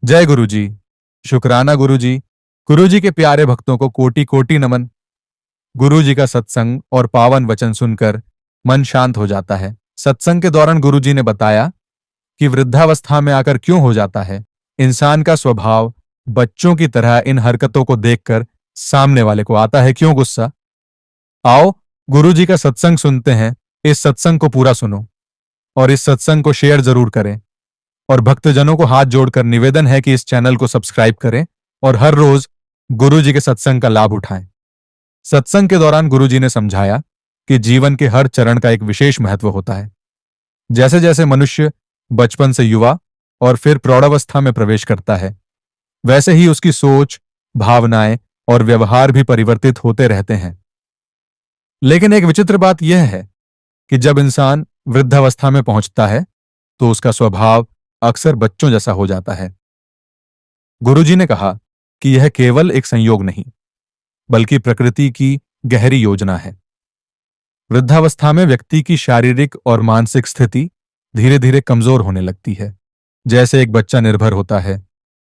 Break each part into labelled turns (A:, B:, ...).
A: जय गुरु जी। शुक्राना गुरु जी। गुरु जी के प्यारे भक्तों को कोटि कोटि नमन। गुरु जी का सत्संग और पावन वचन सुनकर मन शांत हो जाता है। सत्संग के दौरान गुरु जी ने बताया कि वृद्धावस्था में आकर क्यों हो जाता है। इंसान का स्वभाव बच्चों की तरह इन हरकतों को देखकर सामने वाले को आता है क्यों गुस्सा। आओ गुरु जी का सत्संग सुनते हैं। इस सत्संग को पूरा सुनो और इस सत्संग को शेयर जरूर करें। और भक्तजनों को हाथ जोड़कर निवेदन है कि इस चैनल को सब्सक्राइब करें और हर रोज गुरु जी के सत्संग का लाभ उठाएं। सत्संग के दौरान गुरु जी ने समझाया कि जीवन के हर चरण का एक विशेष महत्व होता है। जैसे जैसे मनुष्य बचपन से युवा और फिर प्रौढ़ावस्था में प्रवेश करता है, वैसे ही उसकी सोच, भावनाएं और व्यवहार भी परिवर्तित होते रहते हैं। लेकिन एक विचित्र बात यह है कि जब इंसान वृद्धावस्था में पहुंचता है तो उसका स्वभाव अक्सर बच्चों जैसा हो जाता है। गुरुजी ने कहा कि यह केवल एक संयोग नहीं, बल्कि प्रकृति की गहरी योजना है। वृद्धावस्था में व्यक्ति की शारीरिक और मानसिक स्थिति धीरे धीरे कमजोर होने लगती है। जैसे एक बच्चा निर्भर होता है,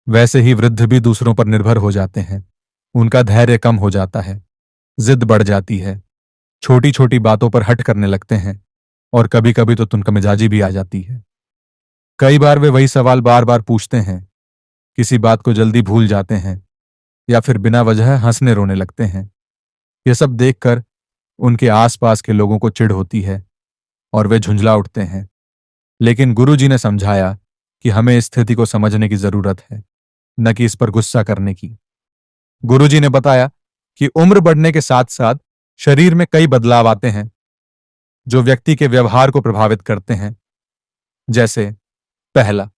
A: वैसे ही वृद्ध भी दूसरों पर निर्भर हो जाते हैं। उनका धैर्य कम हो जाता है, जिद बढ़ जाती है, छोटी छोटी बातों पर हट करने लगते हैं और कभी कभी तो तुनकमिजाजी भी आ जाती है। कई बार वे वही सवाल बार बार पूछते हैं, किसी बात को जल्दी भूल जाते हैं या फिर बिना वजह हंसने रोने लगते हैं। यह सब देखकर उनके आसपास के लोगों को चिढ़ होती है और वे झुंझला उठते हैं। लेकिन गुरुजी ने समझाया कि हमें इस स्थिति को समझने की जरूरत है, न कि इस पर गुस्सा करने की। गुरुजी ने बताया कि उम्र बढ़ने के साथ साथ शरीर में कई बदलाव आते हैं जो व्यक्ति के व्यवहार को प्रभावित करते हैं। जैसे पहला,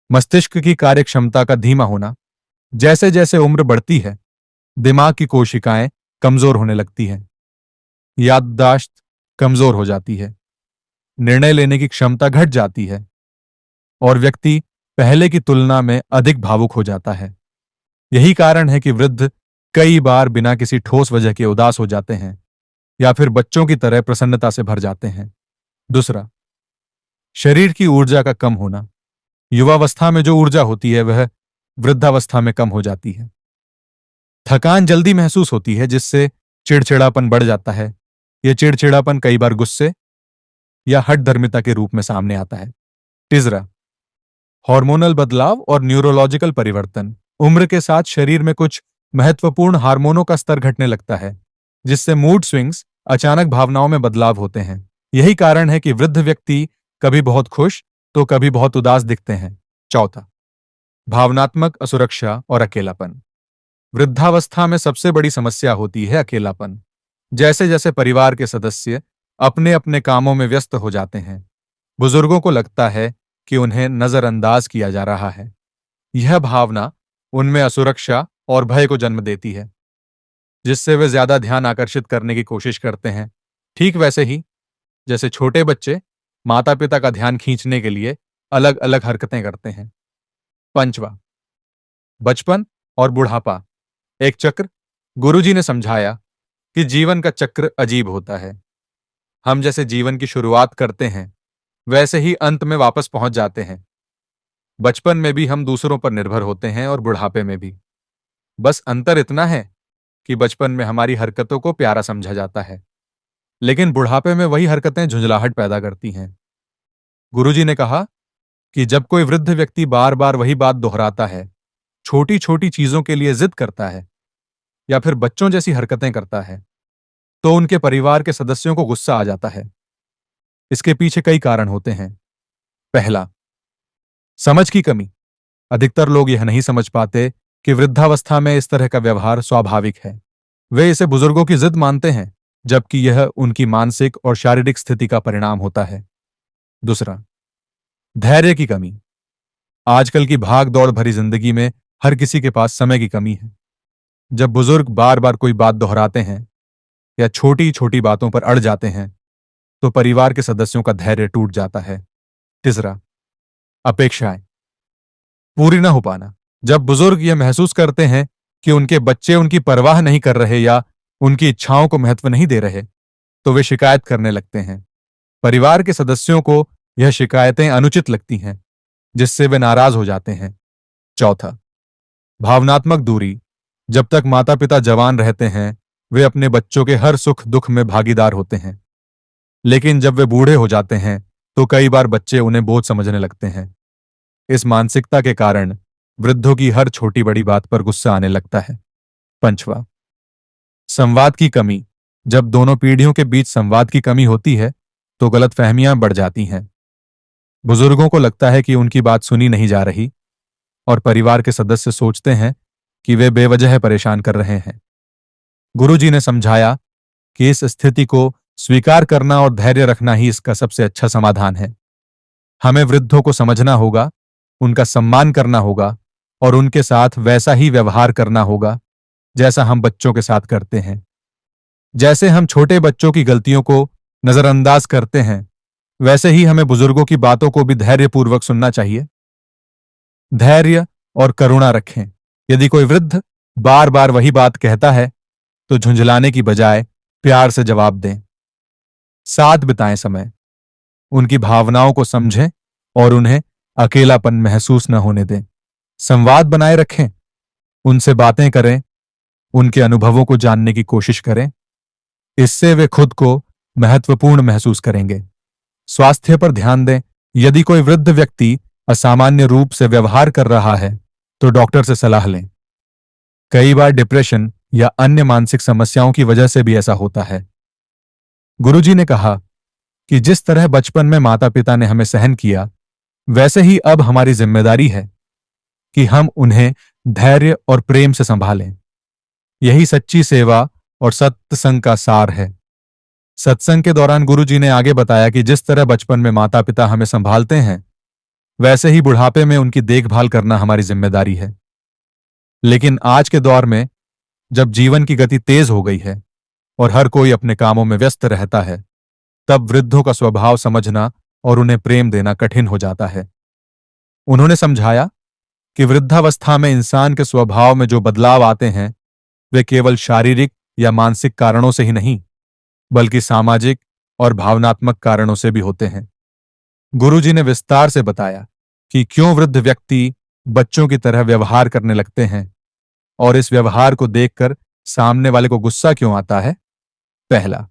A: मस्तिष्क की कार्यक्षमता का धीमा होना। जैसे जैसे उम्र बढ़ती है, दिमाग की कोशिकाएं कमजोर होने लगती हैं, याददाश्त कमजोर हो जाती है, निर्णय लेने की क्षमता घट जाती है और व्यक्ति पहले की तुलना में अधिक भावुक हो जाता है। यही कारण है कि वृद्ध कई बार बिना किसी ठोस वजह के उदास हो जाते हैं या फिर बच्चों की तरह प्रसन्नता से भर जाते हैं। दूसरा, शरीर की ऊर्जा का कम होना। युवावस्था में जो ऊर्जा होती है वह वृद्धावस्था में कम हो जाती है। थकान जल्दी महसूस होती है, जिससे चिड़चिड़ापन बढ़ जाता है। यह चिड़चिड़ापन कई बार गुस्से या हठधर्मिता के रूप में सामने आता है। तीसरा, हार्मोनल बदलाव और न्यूरोलॉजिकल परिवर्तन। उम्र के साथ शरीर में कुछ महत्वपूर्ण हार्मोनों का स्तर घटने लगता है, जिससे मूड स्विंग्स, अचानक भावनाओं में बदलाव होते हैं। यही कारण है कि वृद्ध व्यक्ति कभी बहुत खुश तो कभी बहुत उदास दिखते हैं। चौथा, भावनात्मक असुरक्षा और अकेलापन। वृद्धावस्था में सबसे बड़ी समस्या होती है अकेलापन। जैसे जैसे परिवार के सदस्य अपने अपने कामों में व्यस्त हो जाते हैं, बुजुर्गों को लगता है कि उन्हें नजरअंदाज किया जा रहा है। यह भावना उनमें असुरक्षा और भय को जन्म देती है, जिससे वे ज्यादा ध्यान आकर्षित करने की कोशिश करते हैं। ठीक वैसे ही जैसे छोटे बच्चे माता पिता का ध्यान खींचने के लिए अलग अलग हरकतें करते हैं। पंचवा, बचपन और बुढ़ापा, एक चक्र। गुरुजी ने समझाया कि जीवन का चक्र अजीब होता है। हम जैसे जीवन की शुरुआत करते हैं, वैसे ही अंत में वापस पहुंच जाते हैं। बचपन में भी हम दूसरों पर निर्भर होते हैं और बुढ़ापे में भी। बस अंतर इतना है कि बचपन में हमारी हरकतों को प्यारा समझा जाता है, लेकिन बुढ़ापे में वही हरकतें झुंझलाहट पैदा करती हैं। गुरुजी ने कहा कि जब कोई वृद्ध व्यक्ति बार बार वही बात दोहराता है, छोटी छोटी चीजों के लिए जिद करता है या फिर बच्चों जैसी हरकतें करता है, तो उनके परिवार के सदस्यों को गुस्सा आ जाता है। इसके पीछे कई कारण होते हैं। पहला, समझ की कमी। अधिकतर लोग यह नहीं समझ पाते कि वृद्धावस्था में इस तरह का व्यवहार स्वाभाविक है। वे इसे बुजुर्गों की जिद मानते हैं, जबकि यह उनकी मानसिक और शारीरिक स्थिति का परिणाम होता है। दूसरा, धैर्य की कमी। आजकल की भाग दौड़ भरी जिंदगी में हर किसी के पास समय की कमी है। जब बुजुर्ग बार बार कोई बात दोहराते हैं या छोटी छोटी बातों पर अड़ जाते हैं, तो परिवार के सदस्यों का धैर्य टूट जाता है। तीसरा, अपेक्षाएं पूरी न हो पाना। जब बुजुर्ग यह महसूस करते हैं कि उनके बच्चे उनकी परवाह नहीं कर रहे या उनकी इच्छाओं को महत्व नहीं दे रहे, तो वे शिकायत करने लगते हैं। परिवार के सदस्यों को यह शिकायतें अनुचित लगती हैं, जिससे वे नाराज हो जाते हैं। चौथा, भावनात्मक दूरी। जब तक माता पिता जवान रहते हैं, वे अपने बच्चों के हर सुख दुख में भागीदार होते हैं। लेकिन जब वे बूढ़े हो जाते हैं, तो कई बार बच्चे उन्हें बोझ समझने लगते हैं। इस मानसिकता के कारण वृद्धों की हर छोटी बड़ी बात पर गुस्सा आने लगता है। पंचवा, संवाद की कमी। जब दोनों पीढ़ियों के बीच संवाद की कमी होती है, तो गलतफहमियां बढ़ जाती हैं। बुजुर्गों को लगता है कि उनकी बात सुनी नहीं जा रही, और परिवार के सदस्य सोचते हैं कि वे बेवजह परेशान कर रहे हैं। गुरुजी ने समझाया कि इस स्थिति को स्वीकार करना और धैर्य रखना ही इसका सबसे अच्छा समाधान है। हमें वृद्धों को समझना होगा, उनका सम्मान करना होगा और उनके साथ वैसा ही व्यवहार करना होगा जैसा हम बच्चों के साथ करते हैं। जैसे हम छोटे बच्चों की गलतियों को नजरअंदाज करते हैं, वैसे ही हमें बुजुर्गों की बातों को भी धैर्यपूर्वक सुनना चाहिए। धैर्य और करुणा रखें। यदि कोई वृद्ध बार बार वही बात कहता है, तो झुंझलाने की बजाय प्यार से जवाब दें। साथ बिताएं समय, उनकी भावनाओं को समझें और उन्हें अकेलापन महसूस न होने दें। संवाद बनाए रखें, उनसे बातें करें, उनके अनुभवों को जानने की कोशिश करें। इससे वे खुद को महत्वपूर्ण महसूस करेंगे। स्वास्थ्य पर ध्यान दें। यदि कोई वृद्ध व्यक्ति असामान्य रूप से व्यवहार कर रहा है, तो डॉक्टर से सलाह लें। कई बार डिप्रेशन या अन्य मानसिक समस्याओं की वजह से भी ऐसा होता है। गुरुजी ने कहा कि जिस तरह बचपन में माता पिता ने हमें सहन किया, वैसे ही अब हमारी जिम्मेदारी है कि हम उन्हें धैर्य और प्रेम से संभालें। यही सच्ची सेवा और सत्संग का सार है। सत्संग के दौरान गुरुजी ने आगे बताया कि जिस तरह बचपन में माता पिता हमें संभालते हैं, वैसे ही बुढ़ापे में उनकी देखभाल करना हमारी जिम्मेदारी है। लेकिन आज के दौर में, जब जीवन की गति तेज हो गई है और हर कोई अपने कामों में व्यस्त रहता है, तब वृद्धों का स्वभाव समझना और उन्हें प्रेम देना कठिन हो जाता है। उन्होंने समझाया कि वृद्धावस्था में इंसान के स्वभाव में जो बदलाव आते हैं, वे केवल शारीरिक या मानसिक कारणों से ही नहीं, बल्कि सामाजिक और भावनात्मक कारणों से भी होते हैं। गुरुजी ने विस्तार से बताया कि क्यों वृद्ध व्यक्ति बच्चों की तरह व्यवहार करने लगते हैं और इस व्यवहार को देखकर सामने वाले को गुस्सा क्यों आता है। पहला,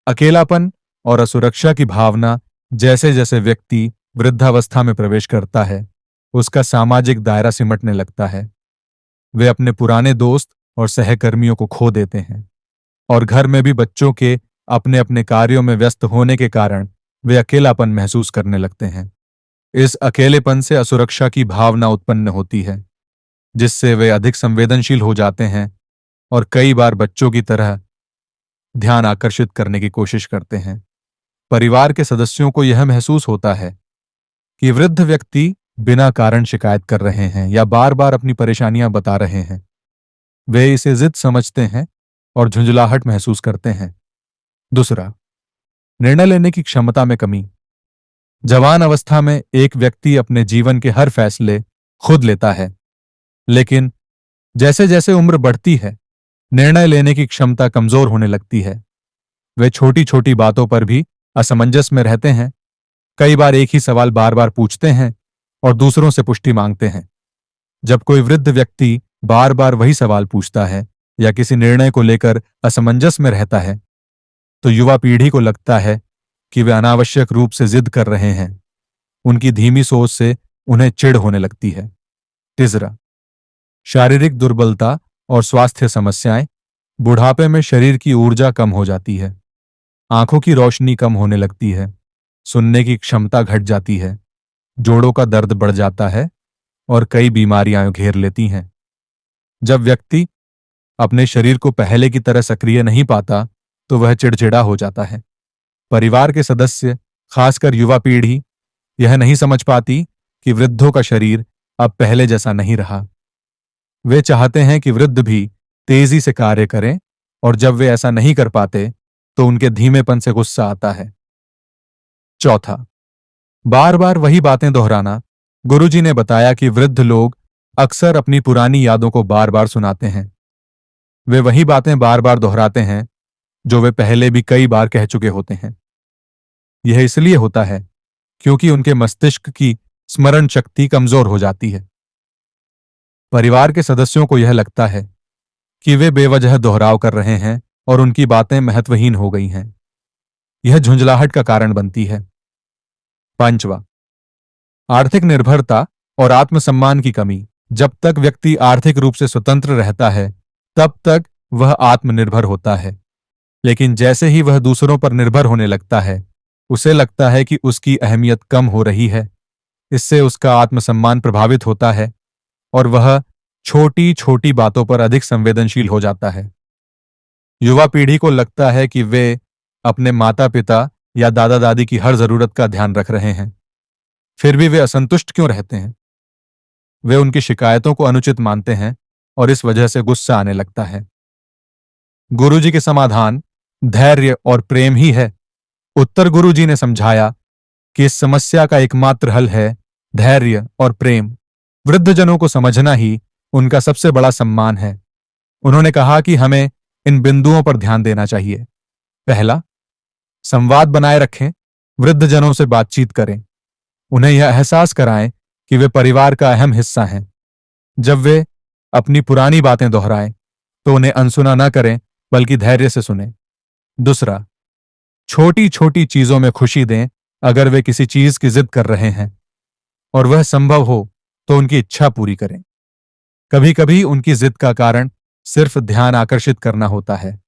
A: अकेलापन और असुरक्षा की भावना। जैसे जैसे व्यक्ति वृद्धावस्था में प्रवेश करता है, उसका सामाजिक दायरा सिमटने लगता है। वे अपने पुराने दोस्त और सहकर्मियों को खो देते हैं, और घर में भी बच्चों के अपने अपने कार्यों में व्यस्त होने के कारण वे अकेलापन महसूस करने लगते हैं। इस अकेलेपन से असुरक्षा की भावना उत्पन्न होती है, जिससे वे अधिक संवेदनशील हो जाते हैं और कई बार बच्चों की तरह ध्यान आकर्षित करने की कोशिश करते हैं। परिवार के सदस्यों को यह महसूस होता है कि वृद्ध व्यक्ति बिना कारण शिकायत कर रहे हैं या बार बार अपनी परेशानियां बता रहे हैं। वे इसे जिद समझते हैं और झुंझलाहट महसूस करते हैं। दूसरा, निर्णय लेने की क्षमता में कमी। जवान अवस्था में एक व्यक्ति अपने जीवन के हर फैसले खुद लेता है, लेकिन जैसे जैसे उम्र बढ़ती है, निर्णय लेने की क्षमता कमजोर होने लगती है। वे छोटी छोटी बातों पर भी असमंजस में रहते हैं। कई बार एक ही सवाल बार बार पूछते हैं और दूसरों से पुष्टि मांगते हैं। जब कोई वृद्ध व्यक्ति बार बार वही सवाल पूछता है या किसी निर्णय को लेकर असमंजस में रहता है, तो युवा पीढ़ी को लगता है कि वे अनावश्यक रूप से जिद कर रहे हैं। उनकी धीमी सोच से उन्हें चिढ़ होने लगती है। तीसरा, शारीरिक दुर्बलता और स्वास्थ्य समस्याएं। बुढ़ापे में शरीर की ऊर्जा कम हो जाती है, आंखों की रोशनी कम होने लगती है, सुनने की क्षमता घट जाती है, जोड़ों का दर्द बढ़ जाता है और कई बीमारियां घेर लेती हैं। जब व्यक्ति अपने शरीर को पहले की तरह सक्रिय नहीं पाता, तो वह चिड़चिड़ा हो जाता है। परिवार के सदस्य, खासकर युवा पीढ़ी, यह नहीं समझ पाती कि वृद्धों का शरीर अब पहले जैसा नहीं रहा। वे चाहते हैं कि वृद्ध भी तेजी से कार्य करें, और जब वे ऐसा नहीं कर पाते, तो उनके धीमेपन से गुस्सा आता है। चौथा, बार बार वही बातें दोहराना। गुरुजी ने बताया कि वृद्ध लोग अक्सर अपनी पुरानी यादों को बार बार सुनाते हैं। वे वही बातें बार बार दोहराते हैं जो वे पहले भी कई बार कह चुके होते हैं। यह इसलिए होता है क्योंकि उनके मस्तिष्क की स्मरण शक्ति कमजोर हो जाती है। परिवार के सदस्यों को यह लगता है कि वे बेवजह दोहराव कर रहे हैं और उनकी बातें महत्वहीन हो गई हैं। यह झुंझलाहट का कारण बनती है। पांचवा, आर्थिक निर्भरता और आत्मसम्मान की कमी। जब तक व्यक्ति आर्थिक रूप से स्वतंत्र रहता है, तब तक वह आत्मनिर्भर होता है। लेकिन जैसे ही वह दूसरों पर निर्भर होने लगता है, उसे लगता है कि उसकी अहमियत कम हो रही है। इससे उसका आत्मसम्मान प्रभावित होता है और वह छोटी छोटी बातों पर अधिक संवेदनशील हो जाता है। युवा पीढ़ी को लगता है कि वे अपने माता पिता या दादा दादी की हर जरूरत का ध्यान रख रहे हैं, फिर भी वे असंतुष्ट क्यों रहते हैं? वे उनकी शिकायतों को अनुचित मानते हैं और इस वजह से गुस्सा आने लगता है। गुरुजी के समाधान धैर्य और प्रेम ही है। उत्तर गुरुजी ने समझाया कि इस समस्या का एकमात्र हल है धैर्य और प्रेम। वृद्धजनों को समझना ही उनका सबसे बड़ा सम्मान है। उन्होंने कहा कि हमें इन बिंदुओं पर ध्यान देना चाहिए। पहला, संवाद बनाए रखें, वृद्धजनों से बातचीत करें, उन्हें यह एहसास कराएं कि वे परिवार का अहम हिस्सा हैं। जब वे अपनी पुरानी बातें दोहराएं, तो उन्हें अनसुना न करें, बल्कि धैर्य से सुनें। दूसरा, छोटी छोटी चीजों में खुशी दें। अगर वे किसी चीज की जिद कर रहे हैं और वह संभव हो तो उनकी इच्छा पूरी करें। कभी कभी उनकी जिद का कारण सिर्फ ध्यान आकर्षित करना होता है।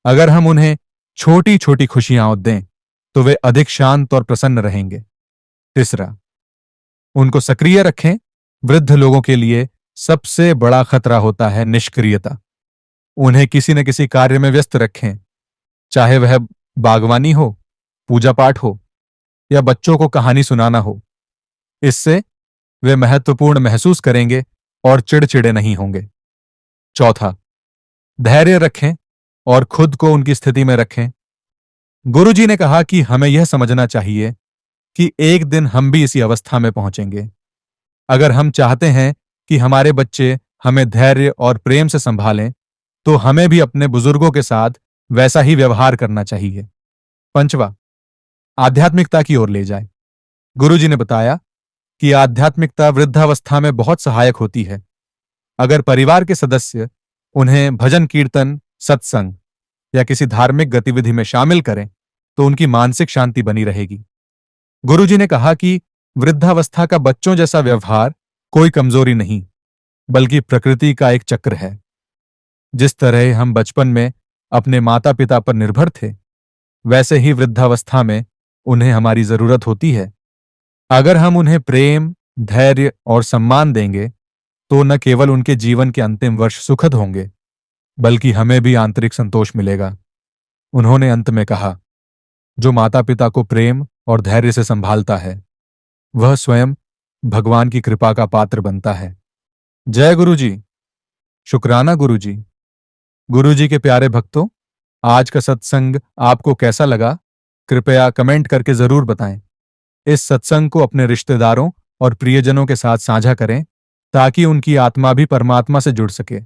A: अगर हम उन्हें छोटी छोटी खुशियां दें तो वे अधिक शांत और प्रसन्न रहेंगे। तीसरा, उनको सक्रिय रखें। वृद्ध लोगों के लिए सबसे बड़ा खतरा होता है निष्क्रियता। उन्हें किसी न किसी कार्य में व्यस्त रखें, चाहे वह बागवानी हो, पूजा पाठ हो या बच्चों को कहानी सुनाना हो। इससे वे महत्वपूर्ण महसूस करेंगे और चिड़चिड़े नहीं होंगे। चौथा, धैर्य रखें और खुद को उनकी स्थिति में रखें। गुरुजी ने कहा कि हमें यह समझना चाहिए कि एक दिन हम भी इसी अवस्था में पहुंचेंगे। अगर हम चाहते हैं कि हमारे बच्चे हमें धैर्य और प्रेम से संभालें, तो हमें भी अपने बुजुर्गों के साथ वैसा ही व्यवहार करना चाहिए। पंचवा, आध्यात्मिकता की ओर ले जाए। गुरुजी ने बताया कि आध्यात्मिकता वृद्धावस्था में बहुत सहायक होती है। अगर परिवार के सदस्य उन्हें भजन कीर्तन, सत्संग या किसी धार्मिक गतिविधि में शामिल करें, तो उनकी मानसिक शांति बनी रहेगी। गुरुजी ने कहा कि वृद्धावस्था का बच्चों जैसा व्यवहार कोई कमजोरी नहीं, बल्कि प्रकृति का एक चक्र है। जिस तरह हम बचपन में अपने माता पिता पर निर्भर थे, वैसे ही वृद्धावस्था में उन्हें हमारी जरूरत होती है। अगर हम उन्हें प्रेम, धैर्य और सम्मान देंगे, तो न केवल उनके जीवन के अंतिम वर्ष सुखद होंगे, बल्कि हमें भी आंतरिक संतोष मिलेगा। उन्होंने अंत में कहा, जो माता पिता को प्रेम और धैर्य से संभालता है, वह स्वयं भगवान की कृपा का पात्र बनता है। जय गुरुजी। शुक्राना गुरुजी। गुरुजी के प्यारे भक्तों, आज का सत्संग आपको कैसा लगा? कृपया कमेंट करके जरूर बताएं। इस सत्संग को अपने रिश्तेदारों और प्रियजनों के साथ साझा करें, ताकि उनकी आत्मा भी परमात्मा से जुड़ सके।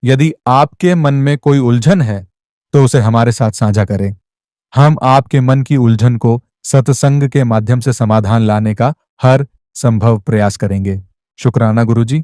A: यदि आपके मन में कोई उलझन है, तो उसे हमारे साथ साझा करें। हम आपके मन की उलझन को सत्संग के माध्यम से समाधान लाने का हर संभव प्रयास करेंगे। शुक्राना गुरुजी।